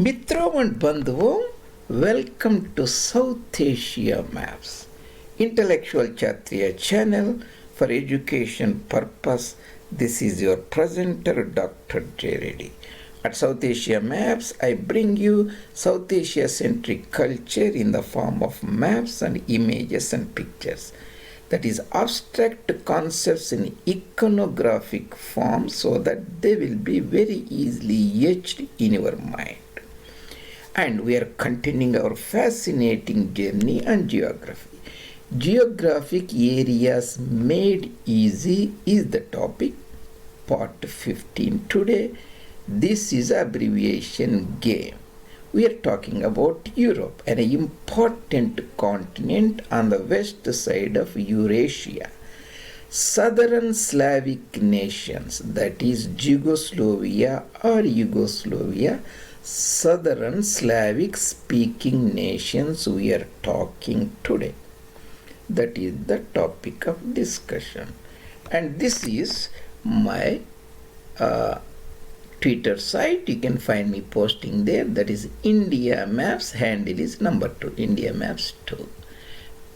Mitra and Bandhu, welcome to South Asia Maps, intellectual Kshatriya channel for education purpose. This is your presenter, Dr. J. Reddy. At South Asia Maps, I bring you South Asia-centric culture in the form of maps and images and pictures. That is abstract concepts in iconographic form so that they will be very easily etched in your mind. And we are continuing our fascinating journey on geography. Geographic areas made easy is the topic, part 15 today. This is abbreviation game. We are talking about Europe, an important continent on the west side of Eurasia. Southern Slavic nations, that is Yugoslavia or Yugoslavia, Southern Slavic speaking nations we are talking today. That is the topic of discussion. And this is my Twitter site. You can find me posting there. That is India Maps. Handle is number 2, India Maps 2.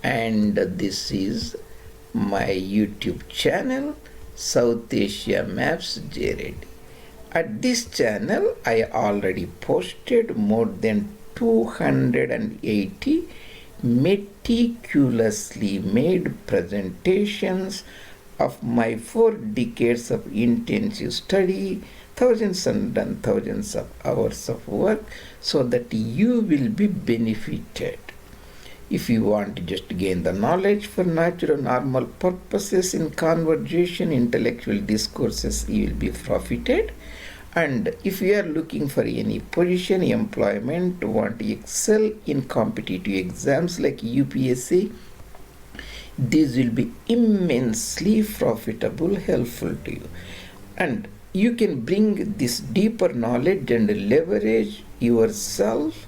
And this is my YouTube channel, South Asia Maps JRD. At this channel, I already posted more than 280 meticulously made presentations of my 4 decades of intensive study, thousands and thousands of hours of work, so that you will be benefited. If you want to just gain the knowledge for natural normal purposes in conversation, intellectual discourses, you will be profited. And if you are looking for any position, employment, want to excel in competitive exams like UPSC, this will be immensely profitable, helpful to you. And you can bring this deeper knowledge and leverage yourself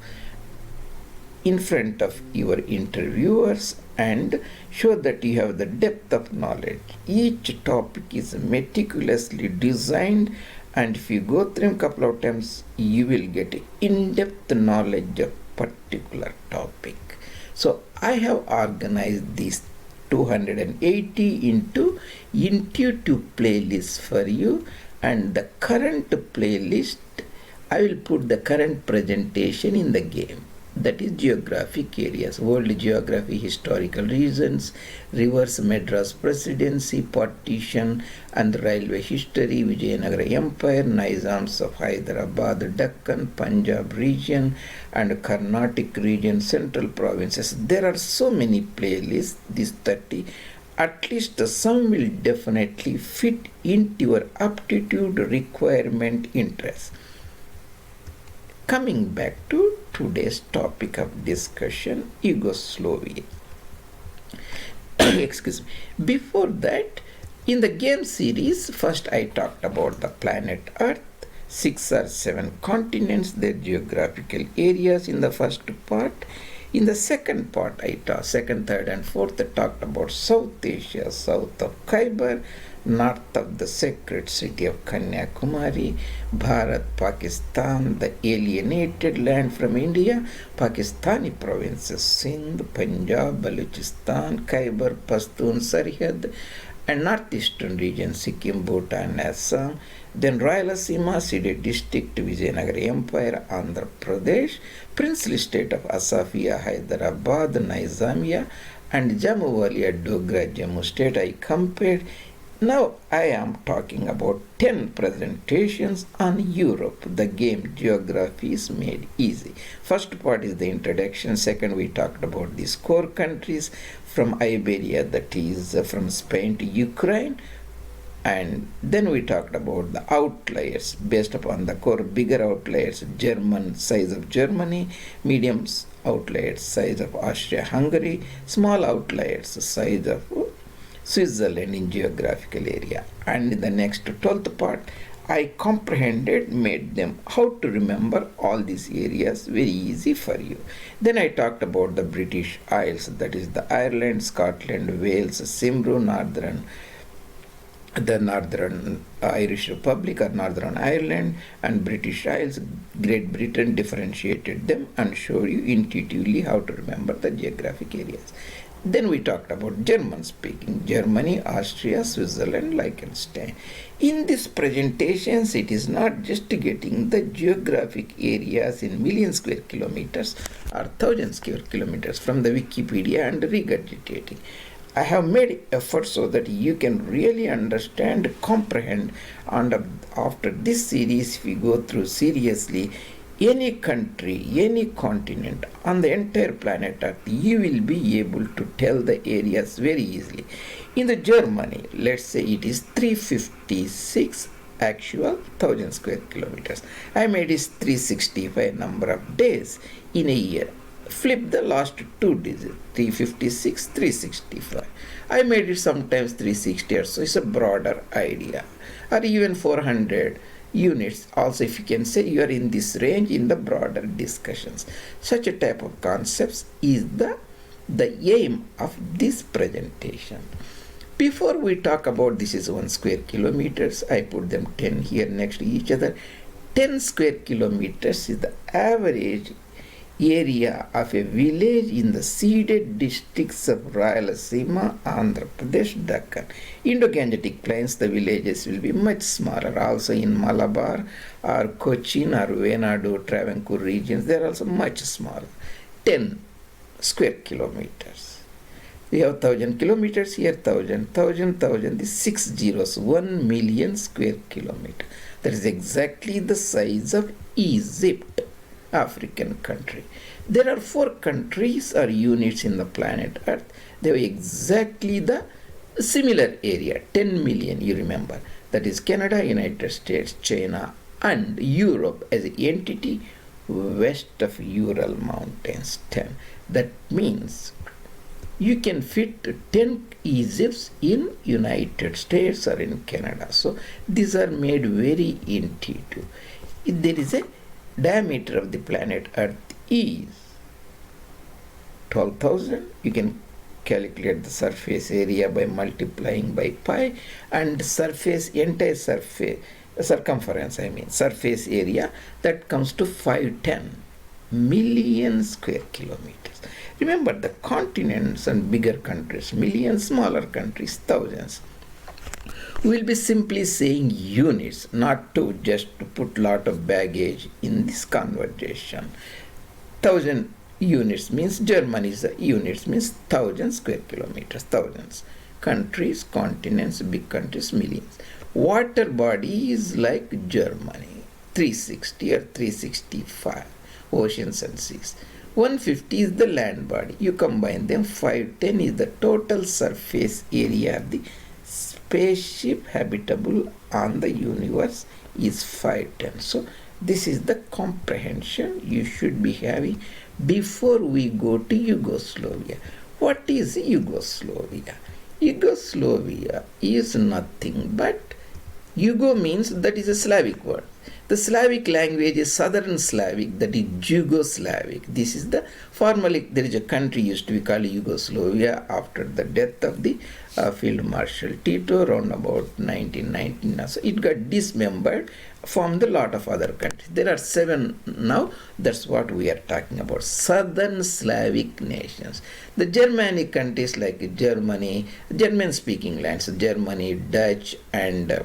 in front of your interviewers and show that you have the depth of knowledge. Each topic is meticulously designed, and if you go through a couple of times, you will get in-depth knowledge of particular topic. So I have organized these 280 into intuitive playlists for you, and the current playlist, I will put the current presentation in the game. That is geographic areas, world geography, historical regions, reverse Madras presidency, partition and railway history, Vijayanagara Empire, Nizams of Hyderabad, Deccan, Punjab region and Carnatic region, central provinces. There are so many playlists, these 30. At least some will definitely fit into your aptitude, requirement, interest. Coming back to today's topic of discussion, Yugoslavia. Excuse me. Before that, in the game series, first I talked about the planet Earth, 6 or 7 continents, their geographical areas in the first part. In the second part, I talked, second, third, and fourth, I talked about South Asia, south of Khyber, north of the sacred city of Kanyakumari, Bharat, Pakistan, the alienated land from India, Pakistani provinces, Sindh, Punjab, Balochistan, Khyber, Pashtun, Sarhad, and northeastern region, Sikkim, Bhutan, Assam, then Rayalaseema, Side district, Vijayanagara Empire, Andhra Pradesh, princely state of Asafia, Hyderabad, Nizamia, and Jammu Walia, Dogra, Jammu state I compared. Now I am talking about 10 presentations on Europe. The game geography is made easy. First part is the introduction. Second, we talked about these core countries from Iberia, that is from Spain to Ukraine. And then we talked about the outliers based upon the core bigger outliers, German size of Germany, medium outliers size of Austria-Hungary, small outliers size of Switzerland in geographical area. And in the next 12th part, I comprehended, made them how to remember all these areas very easy for you. Then I talked about the British Isles, that is the Ireland, Scotland, Wales, Cymru, Northern the Northern Irish Republic or Northern Ireland and British Isles. Great Britain differentiated them and showed you intuitively how to remember the geographic areas. Then we talked about German speaking, Germany, Austria, Switzerland, Liechtenstein. In these presentations, it is not just getting the geographic areas in million square kilometers or 1,000 square kilometers from the Wikipedia and regurgitating. I have made effort so that you can really understand, comprehend, and after this series, if we go through seriously, any country, any continent on the entire planet Earth, you will be able to tell the areas very easily. In the Germany, let's say it is 356 actual 1,000 square kilometers. I made it 365 number of days in a year. Flip the last two digits, 356, 365. I made it sometimes 360 or so. It's a broader idea. Or even 400 units. Also, if you can say you are in this range in the broader discussions. Such a type of concepts is the aim of this presentation. Before we talk about this is 1 square kilometers, I put them 10 here next to each other. 10 square kilometers is the average area of a village in the ceded districts of Rayalaseema, Andhra Pradesh, Deccan. Indo-Gangetic plains, the villages will be much smaller. Also in Malabar or Cochin or Venadu, Travancore regions, they are also much smaller. 10 square kilometers. We have 1,000 kilometers here, 1,000, these 6 zeros, 1 million square kilometer. That is exactly the size of Egypt, African country. There are 4 countries or units in the planet Earth. They have exactly the similar area, 10 million, you remember. That is Canada, United States, China, and Europe as an entity west of Ural Mountains, 10. That means you can fit 10 Egypts in United States or in Canada. So these are made very intuitive. There is a diameter of the planet Earth is 12,000. You can calculate the surface area by multiplying by pi, and entire surface area, that comes to 510 million square kilometers. Remember, the continents and bigger countries, millions, smaller countries, thousands. We will be simply saying units, not to just to put lot of baggage in this conversation. 1,000 units means Germany's units means 1,000 square kilometers, thousands. Countries, continents, big countries, millions. Water body is like Germany, 360 or 365, oceans and seas. 150 is the land body. You combine them, 510 is the total surface area of the spaceship habitable on the universe is 510. So this is the comprehension you should be having before we go to Yugoslavia. What is Yugoslavia? Yugoslavia is nothing but Yugo means that is a Slavic word. The Slavic language is Southern Slavic, that is Yugoslavic. This is the formally, there is a country used to be called Yugoslavia after the death of the Field Marshal Tito around about 1919. So it got dismembered, formed a lot of other countries. There are 7 now. That's what we are talking about. Southern Slavic nations. The Germanic countries like Germany, German-speaking lands, Germany, Dutch, and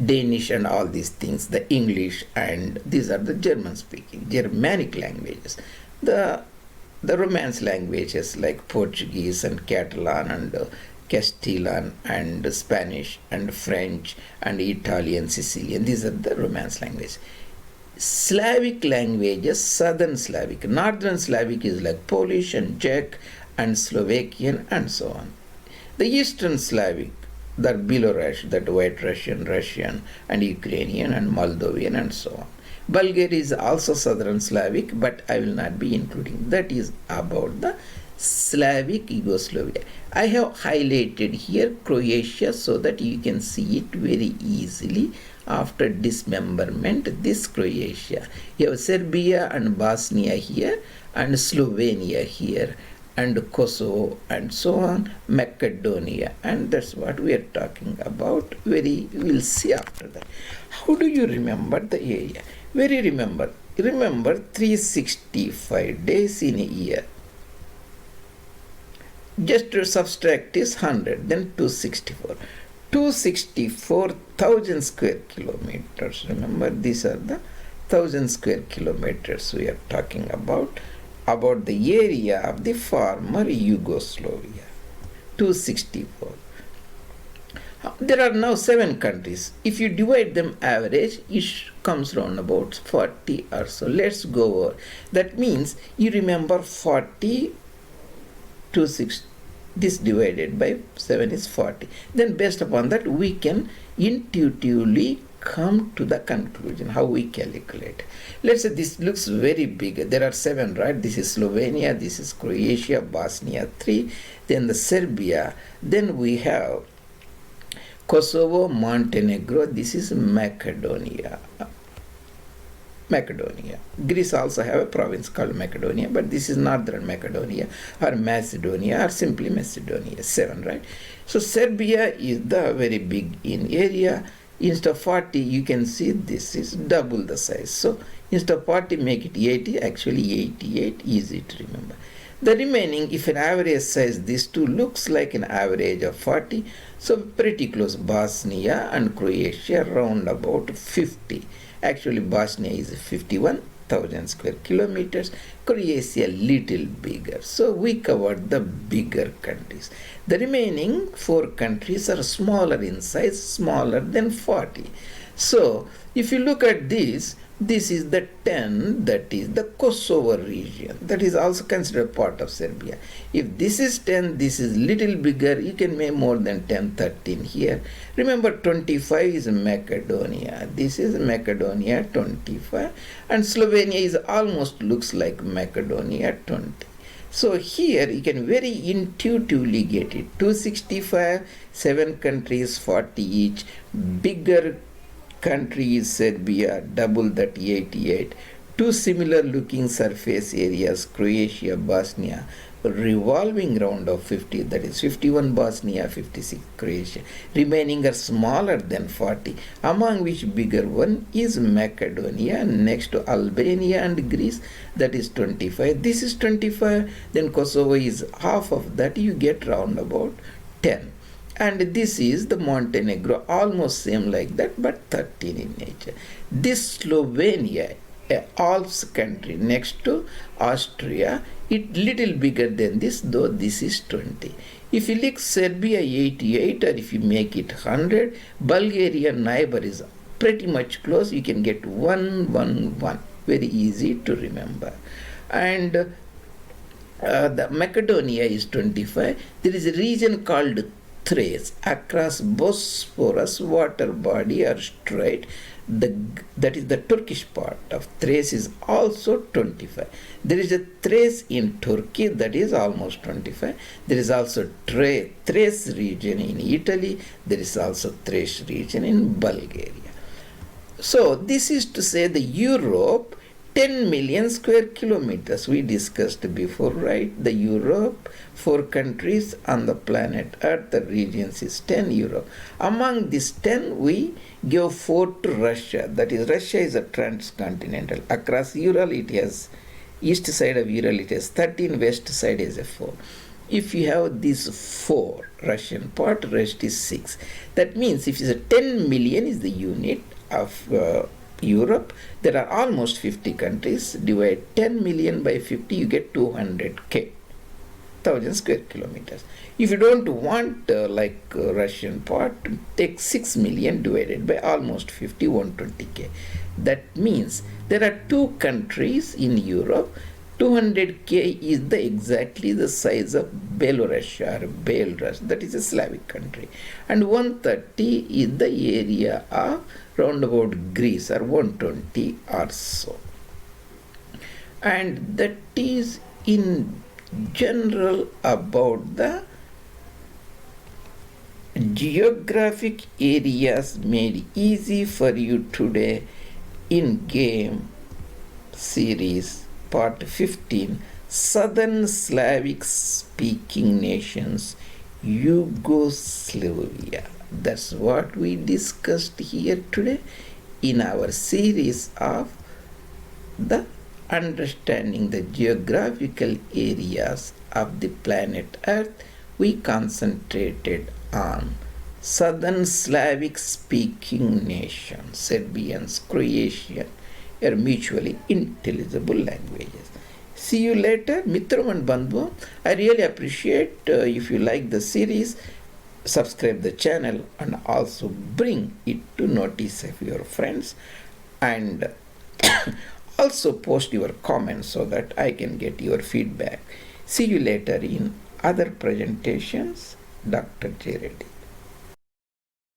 Danish and all these things, the English, and these are the German-speaking, Germanic languages. The Romance languages like Portuguese and Catalan and Castilian and Spanish and French and Italian, Sicilian, these are the Romance languages. Slavic languages, Southern Slavic. Northern Slavic is like Polish and Czech and Slovakian and so on. The Eastern Slavic, that Belarus, that White Russian, and Ukrainian and Moldovan and so on. Bulgaria is also Southern Slavic, but I will not be including. That is about the Slavic Yugoslavia. I have highlighted here Croatia so that you can see it very easily after dismemberment, this Croatia. You have Serbia and Bosnia here and Slovenia here and Kosovo and so on, Macedonia, and that's what we are talking about. We'll see after that. How do you remember the area? Remember 365 days in a year. Just to subtract is 100, then 264. 264,000 square kilometers. Remember, these are the 1,000 square kilometers we are talking about the area of the former Yugoslavia. 264. There are now 7 countries. If you divide them average, it comes round about 40 or so. Let's go over. That means you remember 40 to 6. This divided by 7 is 40. Then based upon that, we can intuitively come to the conclusion how we calculate. Let's say this looks very big. There are 7, right? This is Slovenia, this is Croatia, Bosnia 3, then the Serbia, then we have Kosovo, Montenegro, this is Macedonia. Greece also have a province called Macedonia, but this is Northern Macedonia or Macedonia or simply Macedonia. 7, right? So Serbia is the very big in area. Instead of 40, you can see this is double the size. So instead of 40, make it 80, actually 88, easy to remember. The remaining, if an average size, these two looks like an average of 40, so pretty close. Bosnia and Croatia round about 50. Actually, Bosnia is 51,000 square kilometers. Croatia little bigger. So we covered the bigger countries. The remaining 4 countries are smaller in size, smaller than 40. So if you look at this is the 10, that is the Kosovo region. That is also considered part of Serbia. If this is 10, this is little bigger. You can make more than 10, 13 here. Remember, 25 is Macedonia. This is Macedonia 25. And Slovenia is almost looks like Macedonia 20. So here you can very intuitively get it. 265, 7 countries, 40 each. Bigger country is Serbia, double that 88. 2 similar looking surface areas, Croatia, Bosnia, revolving round of 50, that is 51 Bosnia, 56 Croatia. Remaining are smaller than 40, among which bigger one is Macedonia, next to Albania and Greece, that is 25. This is 25, then Kosovo is half of that, you get round about 10. And this is the Montenegro, almost same like that, but 13 in nature. This Slovenia, a Alps country next to Austria, it little bigger than this, though this is 20. If you look Serbia 88, or if you make it 100, Bulgaria neighbor is pretty much close. You can get 111. Very easy to remember. And the Macedonia is 25. There is a region called Thrace across Bosphorus water body or strait. That is the Turkish part of Thrace is also 25. There is a Thrace in Turkey, that is almost 25. There is also Thrace region in Italy. There is also Thrace region in Bulgaria. So this is to say the Europe, 10 million square kilometers we discussed before, right? The Europe, 4 countries on the planet Earth, the regions is 10 Europe. Among these 10, we give 4 to Russia. That is, Russia is a transcontinental. Across Ural, it has east side of Ural, it has 13, west side is a 4. If you have these 4 Russian part, rest is 6. That means if it's a 10 million is the unit of Europe, there are almost 50 countries. Divide 10 million by 50, you get 200k, 1000 square kilometers. If you don't want Russian part, take 6 million divided by almost 50, 120k. That means there are 2 countries in Europe. 200k is exactly the size of Belarus or Belarus, that is a Slavic country. And 130 is the area of round about Greece, or 120 or so. And that is in general about the geographic areas made easy for you today in game series part 15, Southern Slavic speaking nations, Yugoslavia. That's what we discussed here today in our series of the understanding the geographical areas of the planet Earth. We concentrated on Southern Slavic speaking nations, Serbians, Croatian, are mutually intelligible languages. See you later, Mitram and Bandhu. I really appreciate if you like the series, subscribe the channel and also bring it to notice of your friends, and also post your comments so that I can get your feedback. See you later in other presentations. Dr. J. Reddy.